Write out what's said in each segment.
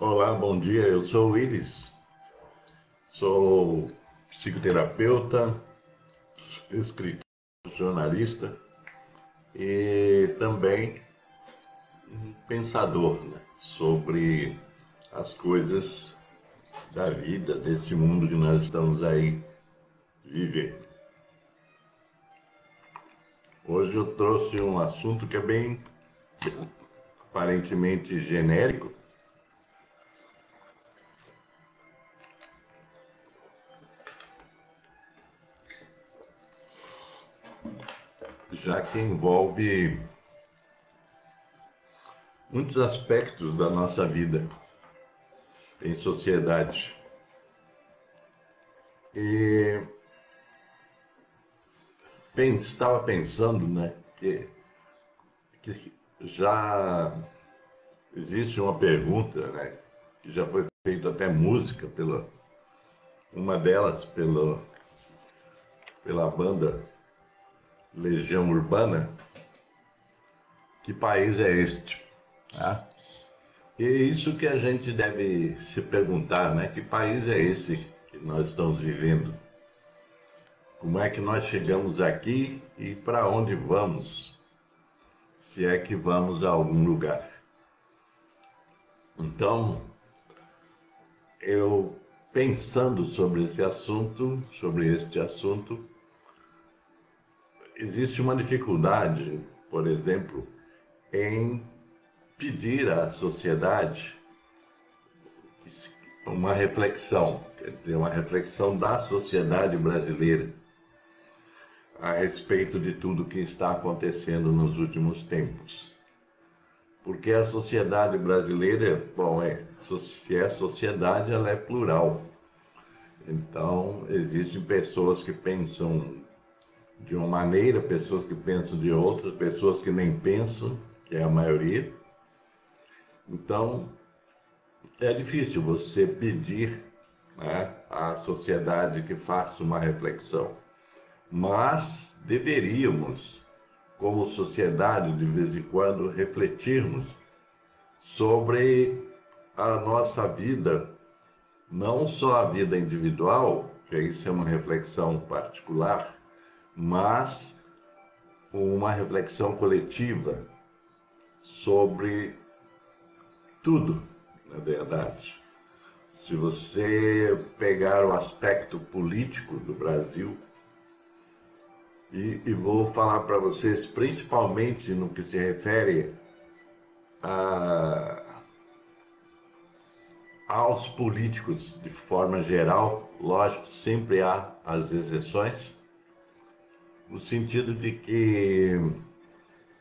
Olá, bom dia. Eu sou o Willis, sou psicoterapeuta, escritor, jornalista e também pensador, né, sobre as coisas da vida, desse mundo que nós estamos aí vivendo. Hoje eu trouxe um assunto que é bem aparentemente genérico, já que envolve muitos aspectos da nossa vida em sociedade. E estava pensando, né, que já existe uma pergunta, né, que já foi feita até música uma delas pela banda Legião Urbana. Que país é este? Tá? E é isso que a gente deve se perguntar, né? Que país é esse que nós estamos vivendo? Como é que nós chegamos aqui e para onde vamos? Se é que vamos a algum lugar. Então, eu pensando sobre este assunto, existe uma dificuldade, por exemplo, em pedir à sociedade uma reflexão, quer dizer, uma reflexão da sociedade brasileira a respeito de tudo que está acontecendo nos últimos tempos. Porque a sociedade brasileira, bom, se é sociedade, ela é plural. Então, existem pessoas que pensam de uma maneira, pessoas que pensam de outra, pessoas que nem pensam, que é a maioria. Então, é difícil você pedir, né, à sociedade que faça uma reflexão. Mas deveríamos, como sociedade, de vez em quando, refletirmos sobre a nossa vida, não só a vida individual, que isso é uma reflexão particular, mas uma reflexão coletiva sobre tudo, na verdade. Se você pegar o aspecto político do Brasil, e vou falar para vocês, principalmente no que se refere a, aos políticos de forma geral, lógico, sempre há as exceções, no sentido de que,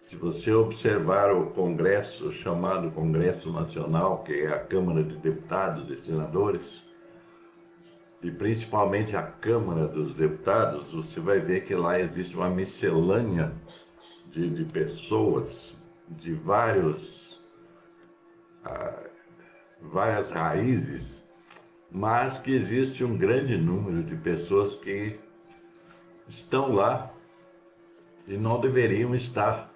se você observar o Congresso, o chamado Congresso Nacional, que é a Câmara de Deputados e Senadores, e principalmente a Câmara dos Deputados, você vai ver que lá existe uma miscelânea de pessoas de várias raízes, mas que existe um grande número de pessoas que estão lá e não deveriam estar,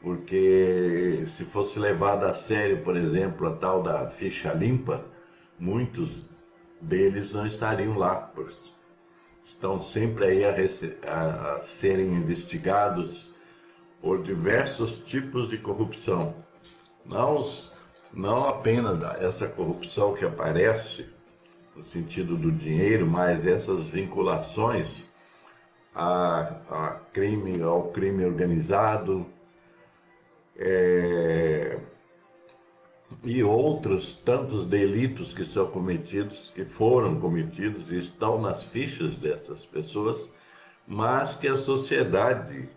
porque se fosse levado a sério, por exemplo, a tal da ficha limpa, muitos deles não estariam lá, estão sempre aí a serem investigados por diversos tipos de corrupção. Não, não apenas essa corrupção que aparece no sentido do dinheiro, mas essas vinculações ao crime organizado, e outros tantos delitos que são cometidos, que foram cometidos e estão nas fichas dessas pessoas, mas que a sociedade,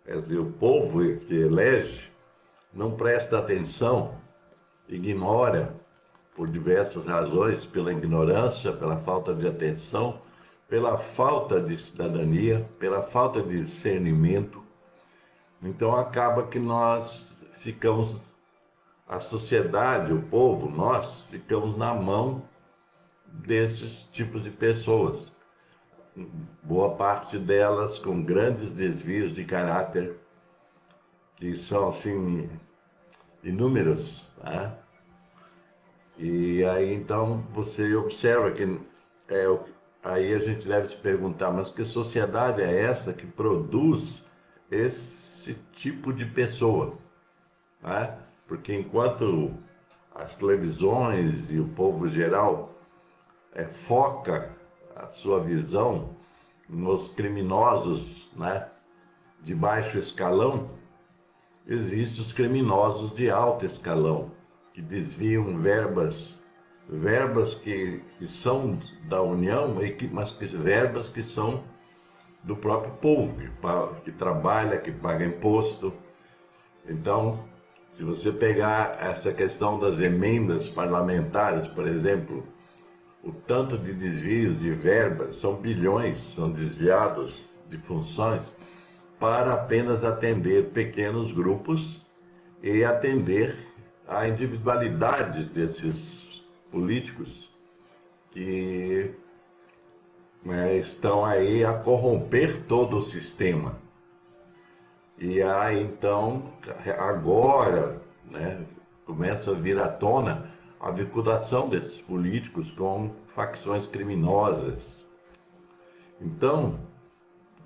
quer dizer, o povo que elege, não presta atenção, ignora por diversas razões, pela ignorância, pela falta de atenção, pela falta de cidadania, pela falta de discernimento. Então acaba que nós ficamos, a sociedade, o povo, nós ficamos na mão desses tipos de pessoas. Boa parte delas com grandes desvios de caráter, que são assim inúmeros, tá? E aí então você observa que é, aí a gente deve se perguntar, mas que sociedade é essa que produz esse tipo de pessoa, né? Porque enquanto as televisões e o povo geral foca a sua visão nos criminosos, né, de baixo escalão, existem os criminosos de alto escalão, que desviam verbas que são da União, mas verbas que são do próprio povo, que trabalha, que paga imposto. Então, se você pegar essa questão das emendas parlamentares, por exemplo, o tanto de desvios de verbas, são bilhões, são desviados de funções para apenas atender pequenos grupos e atender a individualidade desses políticos que estão aí a corromper todo o sistema. E aí então, agora, né, começa a vir à tona a vinculação desses políticos com facções criminosas. Então,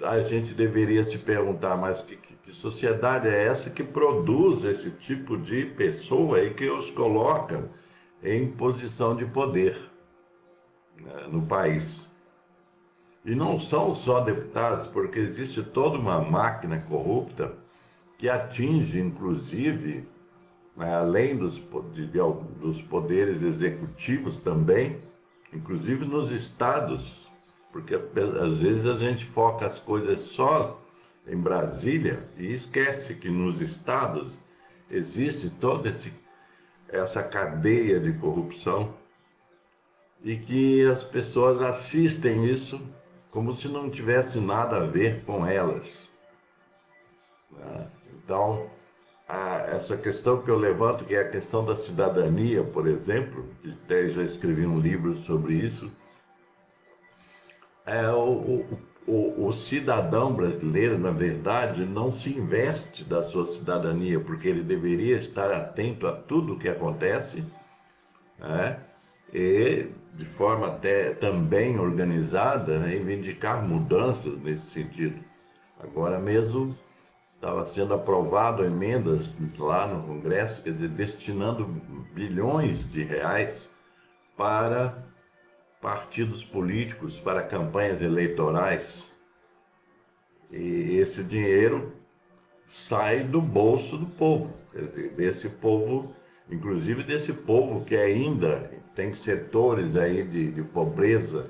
a gente deveria se perguntar, mas que sociedade é essa que produz esse tipo de pessoa e que os coloca em posição de poder, né, no país? E não são só deputados, porque existe toda uma máquina corrupta que atinge, inclusive, né, além dos poderes executivos também, inclusive nos estados, porque às vezes a gente foca as coisas só em Brasília e esquece que nos estados existe toda essa cadeia de corrupção e que as pessoas assistem isso como se não tivesse nada a ver com elas, né? Então, essa questão que eu levanto, que é a questão da cidadania, por exemplo, que até já escrevi um livro sobre isso, o cidadão brasileiro, na verdade, não se investe da sua cidadania, porque ele deveria estar atento a tudo o que acontece, né? E, de forma até também organizada, reivindicar mudanças nesse sentido. Agora mesmo estava sendo aprovado emendas lá no Congresso, quer dizer, destinando bilhões de reais para partidos políticos, para campanhas eleitorais. E esse dinheiro sai do bolso do povo, quer dizer, desse povo, inclusive desse povo que ainda tem setores aí de pobreza,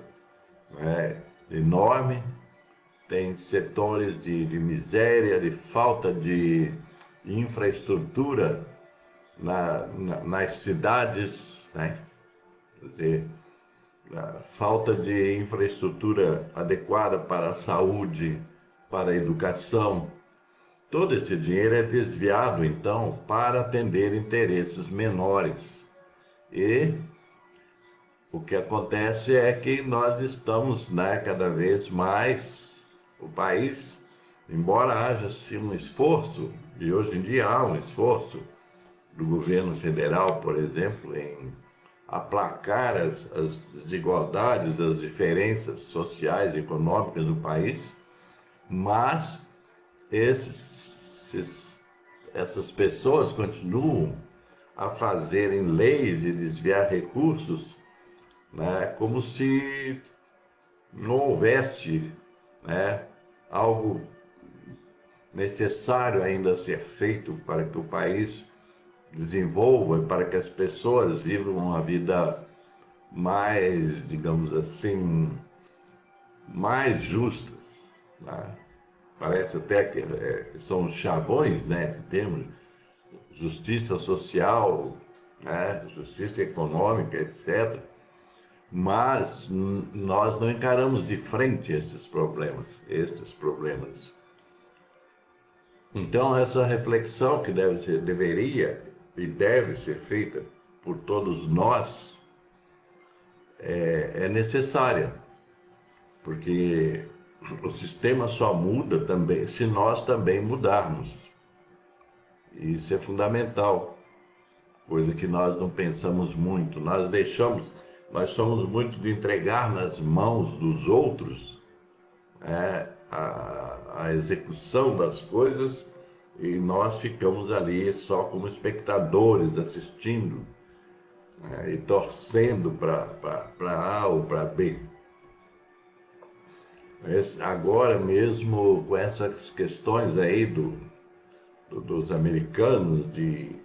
né, enorme, tem setores de miséria, de falta de infraestrutura nas cidades, né? Quer dizer, a falta de infraestrutura adequada para a saúde, para a educação. Todo esse dinheiro é desviado, então, para atender interesses menores. E o que acontece é que nós estamos, né, cada vez mais, o país, embora haja sim um esforço, e hoje em dia há um esforço do governo federal, por exemplo, em aplacar as desigualdades, as diferenças sociais e econômicas do país, mas essas pessoas continuam a fazerem leis e desviar recursos, né, como se não houvesse, né, algo necessário ainda a ser feito para que o país desenvolva e para que as pessoas vivam uma vida mais, digamos assim, mais justas, né? Parece até que são os chavões, né, esse termo, justiça social, né, justiça econômica, etc. Mas nós não encaramos de frente esses problemas. Então, essa reflexão que deveria e deve ser feita por todos nós é necessária, porque o sistema só muda também se nós também mudarmos. Isso é fundamental. coisa que nós não pensamos muito. Nós somos muito de entregar nas mãos dos outros a execução das coisas e nós ficamos ali só como espectadores, assistindo, e torcendo para A ou para B. Agora mesmo, com essas questões aí dos americanos de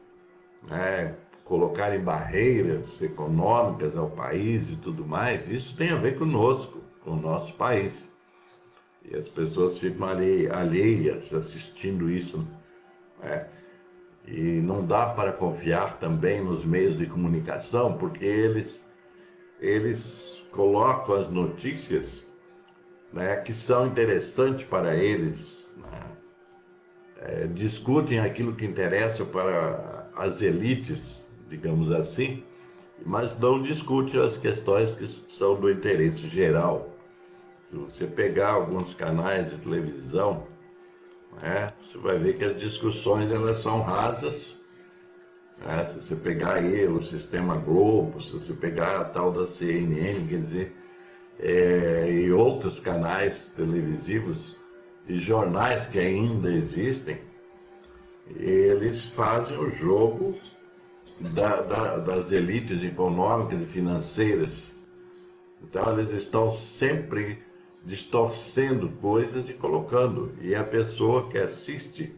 colocarem barreiras econômicas ao país e tudo mais, isso tem a ver conosco, com o nosso país. E as pessoas ficam alheias assistindo isso. E não dá para confiar também nos meios de comunicação, porque eles colocam as notícias que são interessantes para eles, discutem aquilo que interessa para as elites, digamos assim, mas não discutem as questões que são do interesse geral. Se você pegar alguns canais de televisão, você vai ver que as discussões elas são rasas. Se você pegar aí o Sistema Globo, se você pegar a tal da CNN, quer dizer, e outros canais televisivos e jornais que ainda existem, eles fazem o jogo das elites econômicas e financeiras. Então eles estão sempre distorcendo coisas e colocando, e a pessoa que assiste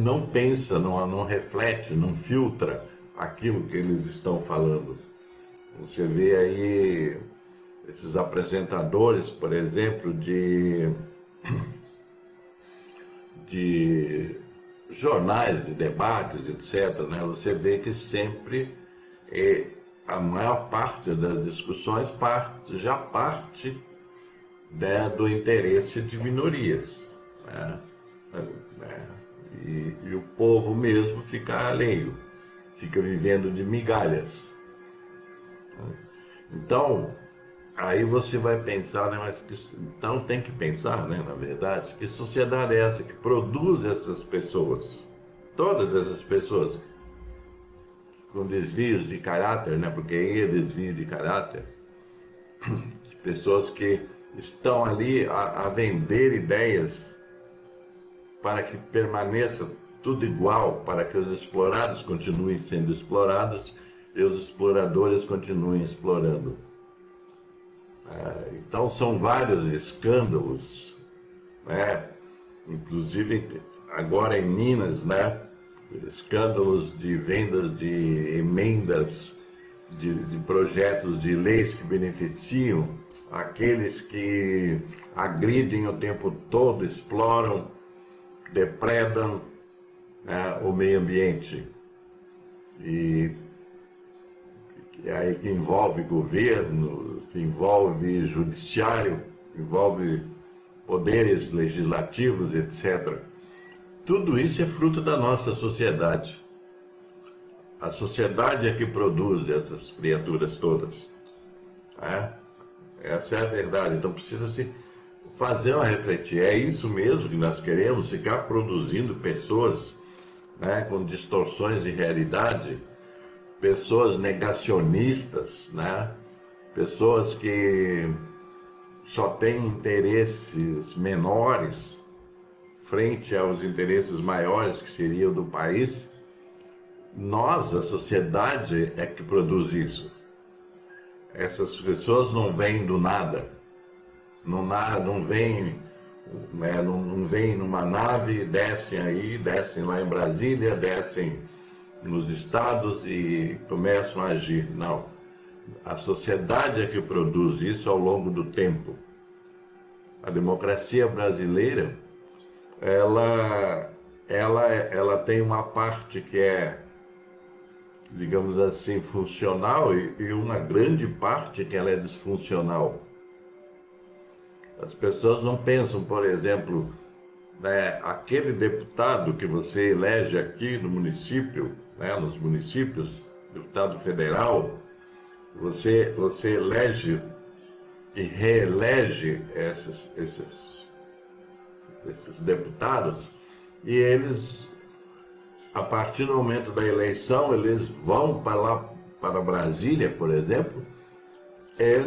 não pensa, não reflete, não filtra aquilo que eles estão falando. Você vê aí esses apresentadores, por exemplo, de jornais, de debates, etc., Você vê que sempre a maior parte das discussões já parte do interesse de minorias. E o povo mesmo fica alheio, fica vivendo de migalhas. Então, aí você vai pensar, então tem que pensar, na verdade, que sociedade é essa que produz essas pessoas, todas essas pessoas com desvios de caráter, porque aí é desvio de caráter, pessoas que estão ali a vender ideias para que permaneça tudo igual, para que os explorados continuem sendo explorados e os exploradores continuem explorando. Então são vários escândalos, inclusive agora em Minas, escândalos de vendas de emendas de projetos de leis que beneficiam aqueles que agridem o tempo todo, exploram, depredam o meio ambiente. E aí que envolve governo, que envolve judiciário, envolve poderes legislativos, etc. Tudo isso é fruto da nossa sociedade. A sociedade é que produz essas criaturas todas. Essa é a verdade. Então precisa se fazer uma refletir. É isso mesmo que nós queremos, ficar produzindo pessoas com distorções de realidade, pessoas negacionistas, pessoas que só têm interesses menores frente aos interesses maiores que seriam do país. Nós, a sociedade, é que produz isso. Essas pessoas não vêm do nada, não vêm numa nave, descem lá em Brasília, descem nos estados e começam a agir. Não, a sociedade é que produz isso ao longo do tempo. A democracia brasileira, ela tem uma parte que é, digamos assim, funcional e uma grande parte que ela é disfuncional. As pessoas não pensam, por exemplo, aquele deputado que você elege aqui no município, nos municípios, deputado federal, você elege e reelege esses deputados, e eles a partir do momento da eleição, eles vão para lá, para Brasília, por exemplo,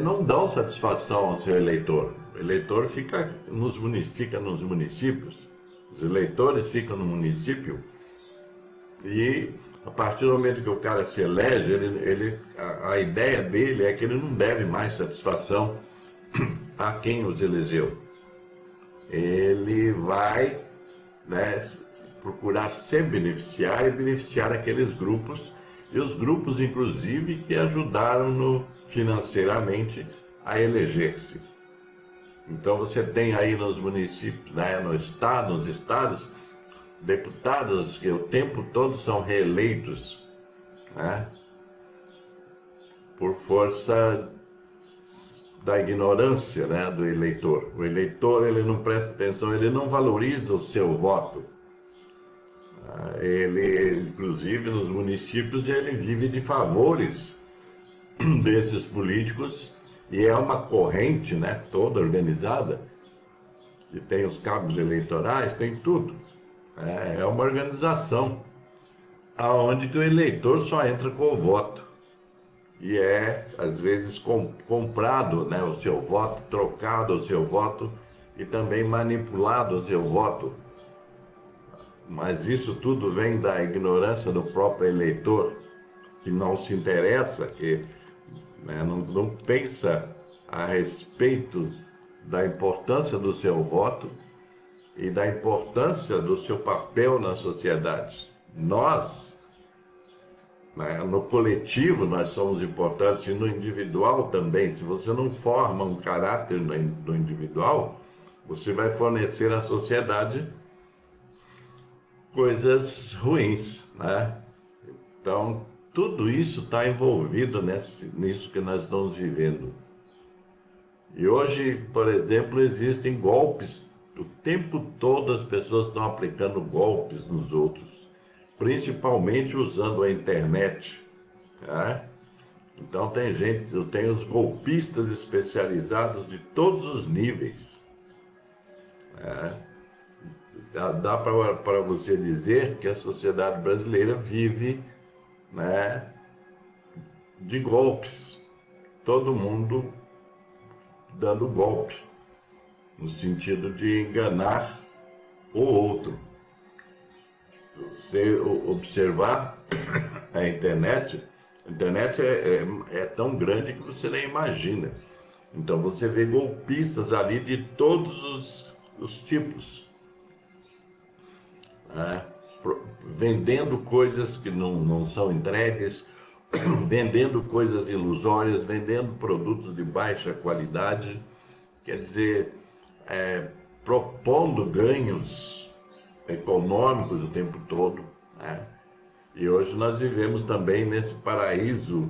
não dão satisfação ao seu eleitor. O eleitor fica nos municípios, os eleitores ficam no município e a partir do momento que o cara se elege, a ideia dele é que ele não deve mais satisfação a quem os elegeu. Ele vai, né, procurar se beneficiar e beneficiar aqueles grupos, e os grupos, inclusive, que ajudaram financeiramente a eleger-se. Então você tem aí nos municípios, né, nos estados, deputados que o tempo todo são reeleitos, né, por força da ignorância, né, do eleitor. O eleitor, ele não presta atenção, ele não valoriza o seu voto. Ele, inclusive, nos municípios, ele vive de favores desses políticos, e é uma corrente, né, toda organizada, que tem os cabos eleitorais, tem tudo. É uma organização aonde que o eleitor só entra com o voto. E às vezes, comprado, né, o seu voto, trocado o seu voto e também manipulado o seu voto. Mas isso tudo vem da ignorância do próprio eleitor, que não se interessa, que, né, não pensa a respeito da importância do seu voto e da importância do seu papel na sociedade. Nós, né, no coletivo, nós somos importantes, e no individual também. Se você não forma um caráter no individual, você vai fornecer à sociedade coisas ruins, né? Então, tudo isso está envolvido nisso que nós estamos vivendo. E hoje, por exemplo, existem golpes. O tempo todo as pessoas estão aplicando golpes nos outros, principalmente usando a internet, tá? Então eu tenho os golpistas especializados de todos os níveis. Dá para você dizer que a sociedade brasileira vive, né, de golpes. Todo mundo dando golpe, no sentido de enganar o outro. Se você observar a internet é tão grande que você nem imagina. Então você vê golpistas ali de todos os tipos, né? Vendendo coisas que não são entregues, vendendo coisas ilusórias, vendendo produtos de baixa qualidade, quer dizer, propondo ganhos econômicos o tempo todo, né? E hoje nós vivemos também nesse paraíso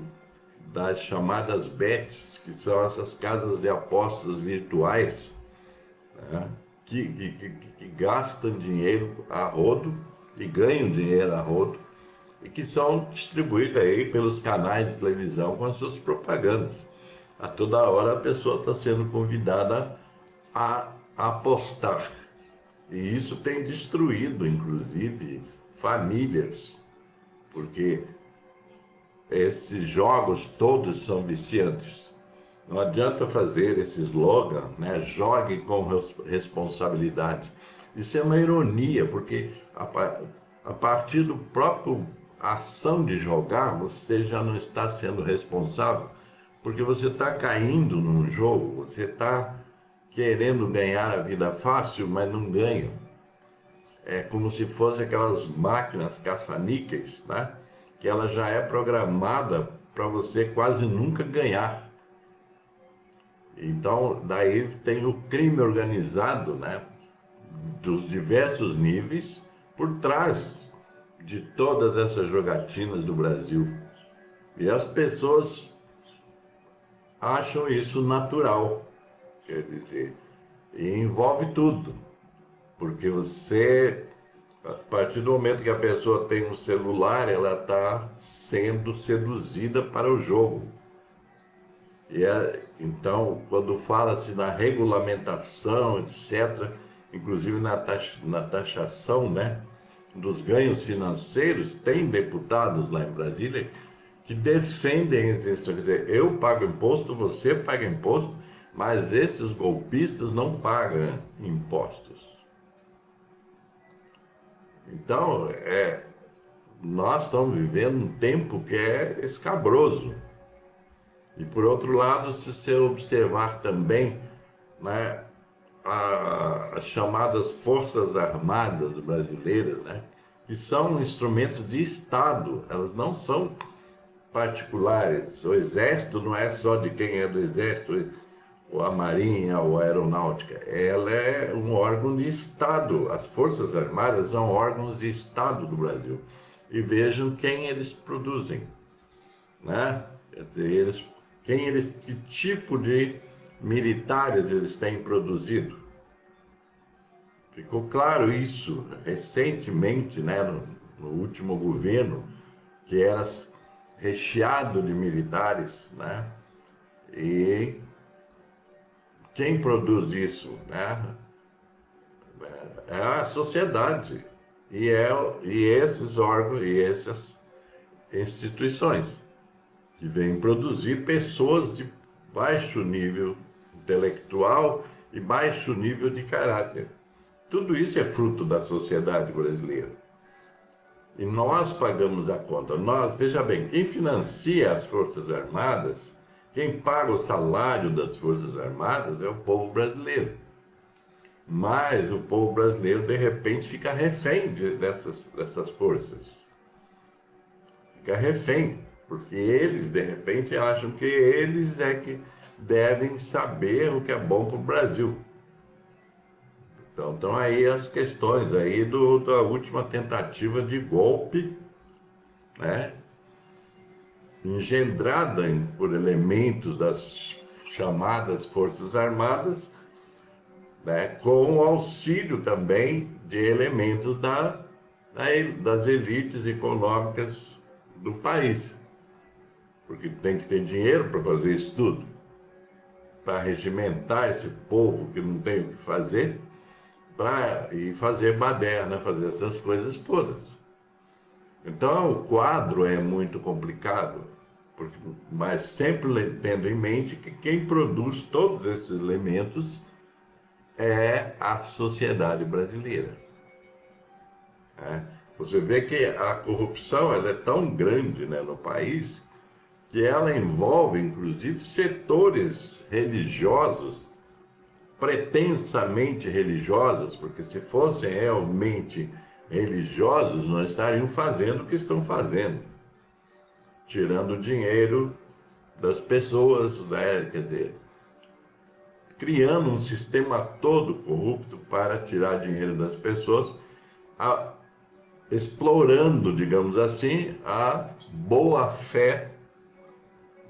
das chamadas bets, que são essas casas de apostas virtuais, né, que gastam dinheiro a rodo e ganham dinheiro a rodo, e que são distribuídas aí pelos canais de televisão com as suas propagandas. A toda hora a pessoa está sendo convidada a apostar. E isso tem destruído, inclusive, famílias, porque esses jogos todos são viciantes. Não adianta fazer esse slogan, né? Jogue com responsabilidade. Isso é uma ironia, porque a partir do próprio ação de jogar, você já não está sendo responsável, porque você está caindo num jogo, você está querendo ganhar a vida fácil, mas não ganha. É como se fosse aquelas máquinas caça-níqueis, né? Que ela já é programada para você quase nunca ganhar. Então, daí tem o crime organizado, né, dos diversos níveis, por trás de todas essas jogatinas do Brasil. E as pessoas acham isso natural, quer dizer, e envolve tudo, porque você, a partir do momento que a pessoa tem um celular, ela está sendo seduzida para o jogo. Então, quando fala-se na regulamentação, etc., inclusive na taxação, né, dos ganhos financeiros, tem deputados lá em Brasília que defendem isso. Quer dizer, eu pago imposto, você paga imposto, mas esses golpistas não pagam impostos. Então, nós estamos vivendo um tempo que é escabroso. E, por outro lado, se você observar também, né, as chamadas Forças Armadas brasileiras, né, que são instrumentos de Estado, elas não são particulares. O Exército não é só de quem é do Exército, ou a Marinha, ou a Aeronáutica. Ela é um órgão de Estado. As Forças Armadas são órgãos de Estado do Brasil. E vejam quem eles produzem, né? Quer dizer, que tipo de militares eles têm produzido. Ficou claro isso recentemente, né, no último governo, que era recheado de militares, né? E quem produz isso, né? É a sociedade e esses órgãos e essas instituições que vêm produzir pessoas de baixo nível intelectual e baixo nível de caráter. Tudo isso é fruto da sociedade brasileira. E nós pagamos a conta. Nós, veja bem, quem financia as Forças Armadas, quem paga o salário das Forças Armadas é o povo brasileiro. Mas o povo brasileiro, de repente, fica refém dessas forças. Fica refém, porque eles, de repente, acham que eles é que devem saber o que é bom para o Brasil. Então, estão aí as questões aí da última tentativa de golpe, né, engendrada por elementos das chamadas Forças Armadas, né, com o auxílio também de elementos das elites econômicas do país. Porque tem que ter dinheiro para fazer isso tudo, para regimentar esse povo que não tem o que fazer, e fazer baderna, fazer essas coisas todas. Então, o quadro é muito complicado, mas sempre tendo em mente que quem produz todos esses elementos é a sociedade brasileira. Você vê que a corrupção ela é tão grande, né, no país, que ela envolve, inclusive, setores religiosos, pretensamente religiosos, porque se fossem realmente religiosos, não estariam fazendo o que estão fazendo, tirando dinheiro das pessoas, né? Quer dizer, criando um sistema todo corrupto para tirar dinheiro das pessoas, explorando, digamos assim, a boa-fé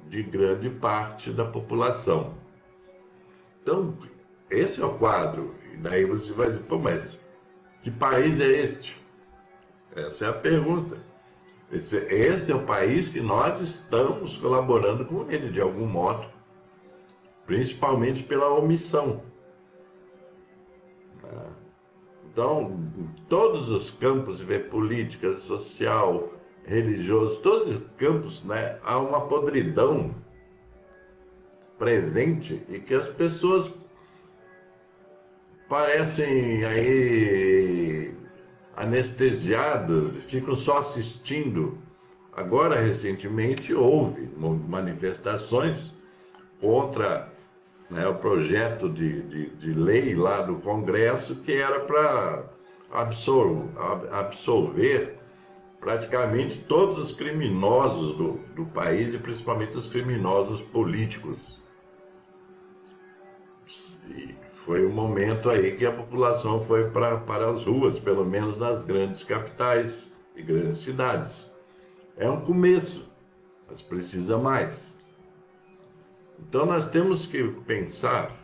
de grande parte da população. Então, esse é o quadro. E daí você vai dizer, pô, mas que país é este? Essa é a pergunta. Esse é o país que nós estamos colaborando com ele, de algum modo, principalmente pela omissão. Então, em todos os campos, política, social, religioso, todos os campos, né, há uma podridão presente e que as pessoas parecem aí anestesiadas, ficam só assistindo. Agora, recentemente, houve manifestações contra, né, o projeto de lei lá do Congresso que era para absolver praticamente todos os criminosos do país e principalmente os criminosos políticos. E foi um momento aí que a população foi para as ruas, pelo menos nas grandes capitais e grandes cidades. É um começo, mas precisa mais. Então nós temos que pensar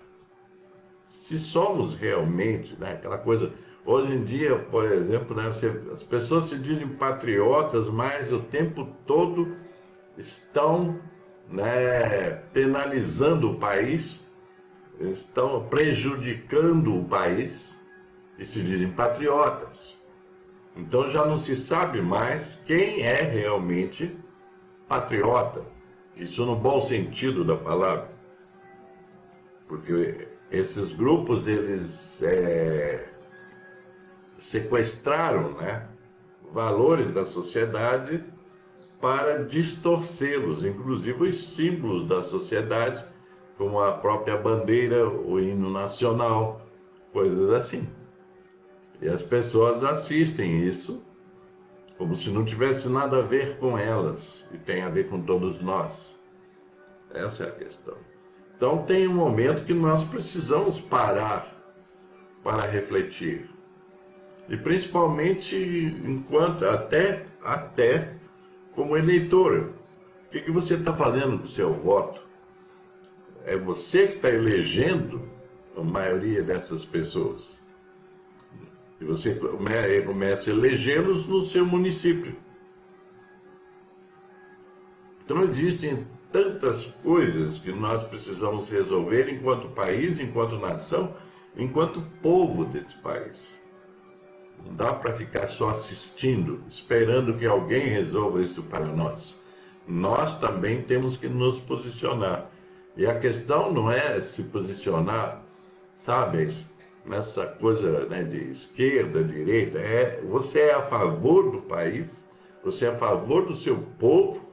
se somos realmente, né, aquela coisa. Hoje em dia, por exemplo, né, as pessoas se dizem patriotas, mas o tempo todo estão, né, penalizando o país, estão prejudicando o país e se dizem patriotas. Então já não se sabe mais quem é realmente patriota. Isso no bom sentido da palavra. Porque esses grupos, eles sequestraram, né, valores da sociedade para distorcê-los, inclusive os símbolos da sociedade, como a própria bandeira, o hino nacional, coisas assim. E as pessoas assistem isso como se não tivesse nada a ver com elas, e tem a ver com todos nós. Essa é a questão. Então tem um momento que nós precisamos parar para refletir. E principalmente enquanto, até como eleitor. O que você está fazendo com o seu voto? É você que está elegendo a maioria dessas pessoas. E você começa a elegê-los no seu município. Então existem tantas coisas que nós precisamos resolver enquanto país, enquanto nação, enquanto povo desse país. Não dá para ficar só assistindo, esperando que alguém resolva isso para nós. Nós também temos que nos posicionar. E a questão não é se posicionar, sabe, nessa coisa, né, de esquerda, direita. Você é a favor do país? Você é a favor do seu povo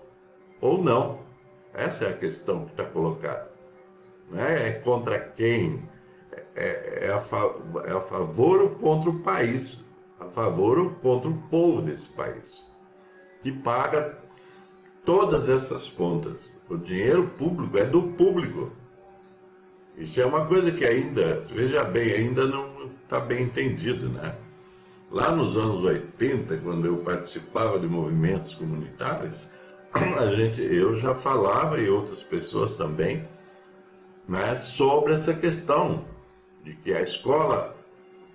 ou não? Essa é a questão que está colocada. Não é contra quem? É a favor ou contra o país? A favor ou contra o povo desse país? Que paga todas essas contas. O dinheiro público é do público. Isso é uma coisa que ainda, veja bem, ainda não está bem entendido, né? Lá nos anos 80, quando eu participava de movimentos comunitários, eu já falava, e outras pessoas também, né, sobre essa questão de que a escola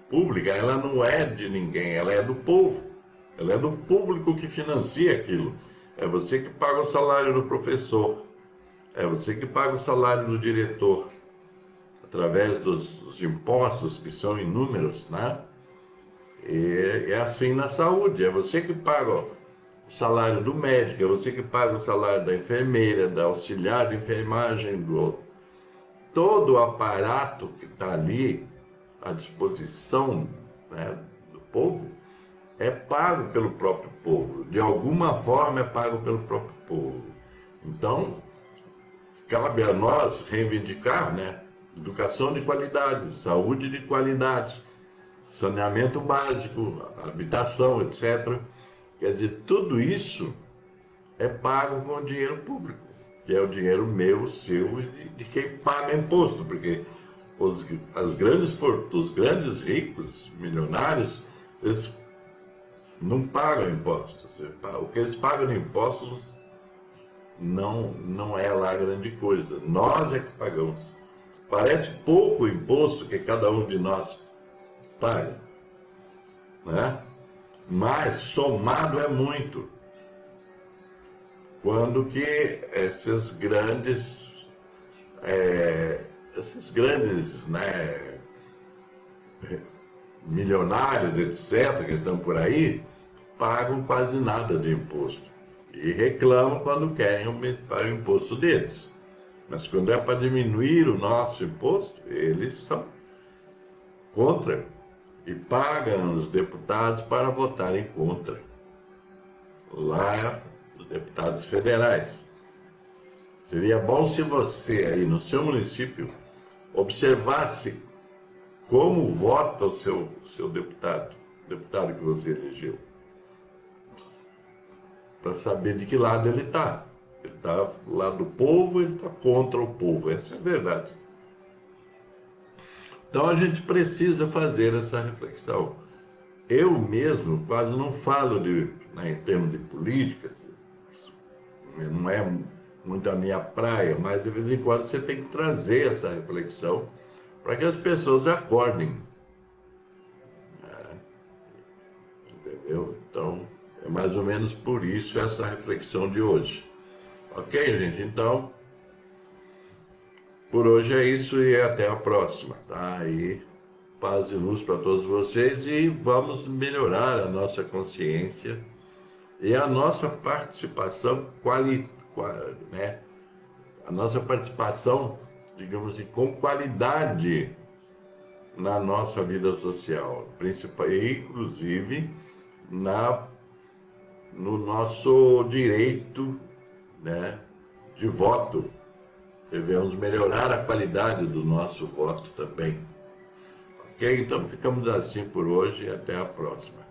pública, ela não é de ninguém, ela é do povo. Ela é do público que financia aquilo. É você que paga o salário do professor. É você que paga o salário do diretor. Através dos impostos, que são inúmeros, né? E é assim na saúde. É você que paga o salário do médico, é você que paga o salário da enfermeira, da auxiliar de enfermagem, todo o aparato que está ali à disposição, né, do povo, é pago pelo próprio povo. De alguma forma é pago pelo próprio povo. Então, cabe a nós reivindicar, né, educação de qualidade, saúde de qualidade, saneamento básico, habitação, etc. Quer dizer, tudo isso é pago com o dinheiro público, que é o dinheiro meu, seu e de quem paga imposto, porque os grandes ricos, milionários, eles não pagam impostos. O que eles pagam de impostos não é lá grande coisa. Nós é que pagamos. Parece pouco o imposto que cada um de nós paga, né? Mas somado é muito. Quando que esses grandes, né, milionários, etc., que estão por aí, pagam quase nada de imposto. E reclamam quando querem aumentar o imposto deles. Mas quando é para diminuir o nosso imposto, eles são contra e pagam os deputados para votarem contra. Lá, os deputados federais. Seria bom se você aí no seu município observasse como vota o seu deputado que você elegeu, para saber de que lado ele está. Ele está do lado do povo, ele está contra o povo. Essa é a verdade. Então a gente precisa fazer essa reflexão. Eu mesmo quase não falo né, em termos de política, não é muito a minha praia, mas de vez em quando você tem que trazer essa reflexão para que as pessoas acordem. Entendeu? Então, é mais ou menos por isso essa reflexão de hoje. Ok, gente? Então, por hoje é isso e até a próxima, tá? E Paz e luz para todos vocês e vamos melhorar a nossa consciência e a nossa participação, né? A nossa participação, digamos assim, com qualidade na nossa vida social, inclusive no nosso direito, né, de voto. Devemos melhorar a qualidade do nosso voto também. Ok? Então ficamos assim por hoje e até a próxima.